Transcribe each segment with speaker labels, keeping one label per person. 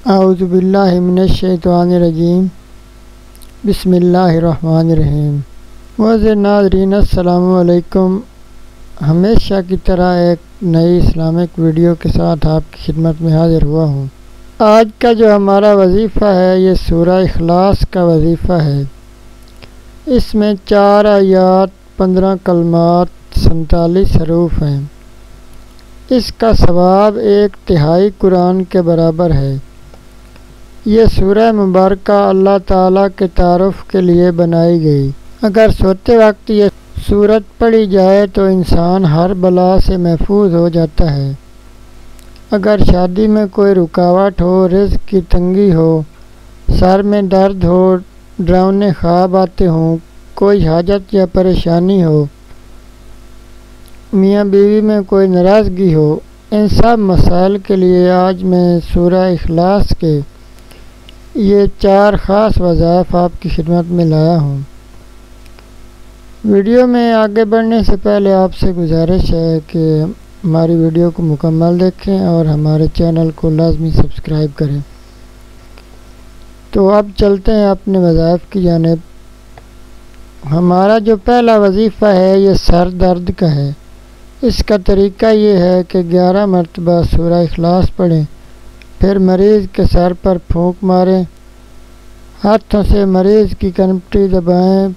Speaker 1: اعوذ باللہ من الشیطان الرجیم بسم اللہ الرحمن الرحیم۔ معزز ناظرین السلام علیکم۔ ہمیشہ کی طرح ایک نئی اسلامک ویڈیو کے ساتھ آپ کی خدمت میں حاضر ہوا ہوں۔ آج کا جو ہمارا وظیفہ ہے یہ سورہ اخلاص کا وظیفہ ہے۔ اس میں 4 آیات، 15 کلمات، 47 حروف ہیں۔ اس کا ثواب 1/3 قرآن کے برابر ہے۔ یہ سورہ مبارکہ اللہ تعالیٰ کے تعارف کے لیے بنائی گئی۔ اگر سوتے وقت یہ سورت پڑھی جائے تو انسان ہر بلا سے محفوظ ہو جاتا ہے۔ اگر شادی میں کوئی رکاوٹ ہو، رزق کی تنگی ہو، سر میں درد ہو، ڈراؤنے خواب آتے ہوں، کوئی حاجت یا پریشانی ہو، میاں بیوی میں کوئی ناراضگی ہو، ان سب مسائل کے لیے آج میں سورہ اخلاص کے یہ 4 خاص وظائف آپ کی خدمت میں لایا ہوں۔ ویڈیو میں آگے بڑھنے سے پہلے آپ سے گزارش ہے کہ ہماری ویڈیو کو مکمل دیکھیں اور ہمارے چینل کو لازمی سبسکرائب کریں۔ تو اب چلتے ہیں اپنے وظائف کی جانب۔ ہمارا جو پہلا وظیفہ ہے یہ سر درد کا ہے۔ اس کا طریقہ یہ ہے کہ 11 مرتبہ سورہ اخلاص پڑھیں، پھر مریض کے سر پر پھونک ماریں، ہاتھوں سے مریض کی کنپٹی دبائیں،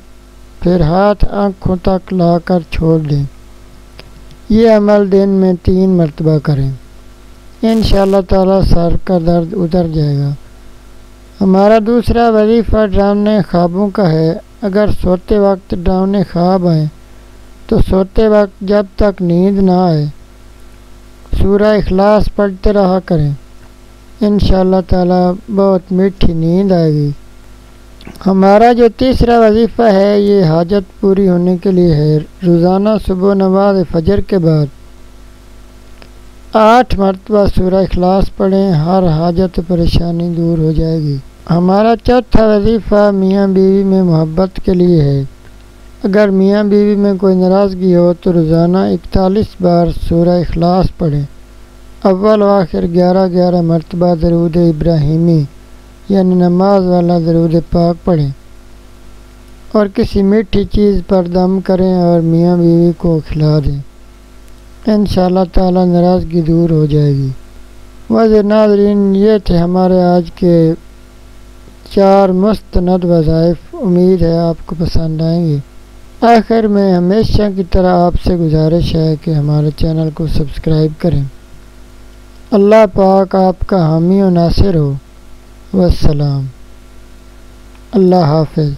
Speaker 1: پھر ہاتھ آنکھوں تک لا کر چھوڑ دیں۔ یہ عمل دن میں 3 مرتبہ کریں۔ انشاءاللہ تعالیٰ سر کا درد اتر جائے گا۔ ہمارا دوسرا وظیفہ ڈراؤنے خوابوں کا ہے۔ اگر سوتے وقت ڈراؤنے خواب آئیں تو سوتے وقت جب تک نیند نہ آئے سورہ اخلاص پڑھتے رہا کریں۔ انشاءاللہ تعالیٰ بہت میٹھی نیند آئے گی۔ ہمارا جو تیسرا وظیفہ ہے یہ حاجت پوری ہونے کے لیے ہے۔ روزانہ صبح نماز فجر کے بعد 8 مرتبہ سورہ اخلاص پڑھیں، ہر حاجت و پریشانی دور ہو جائے گی۔ ہمارا چوتھا وظیفہ میاں بیوی میں محبت کے لیے ہے۔ اگر میاں بیوی میں کوئی ناراضگی ہو تو روزانہ 41 بار سورہ اخلاص پڑھیں۔ اول و آخر 11 مرتبہ درود ابراہیمی یعنی نماز والا درود پاک پڑھیں اور کسی میٹھی چیز پر دم کریں اور میاں بیوی کو کھلا دیں۔ انشاءاللہ تعالیٰ ناراضگی دور ہو جائے گی۔ معزز ناظرین، یہ تھے ہمارے آج کے 4 مستند وظائف۔ امید ہے آپ کو پسند آئیں گے۔ آخر میں ہمیشہ کی طرح آپ سے گزارش ہے کہ ہمارے چینل کو سبسکرائب کریں۔ اللہ پاک آپ کا حامی و ناصر ہو۔ والسلام۔ اللہ حافظ۔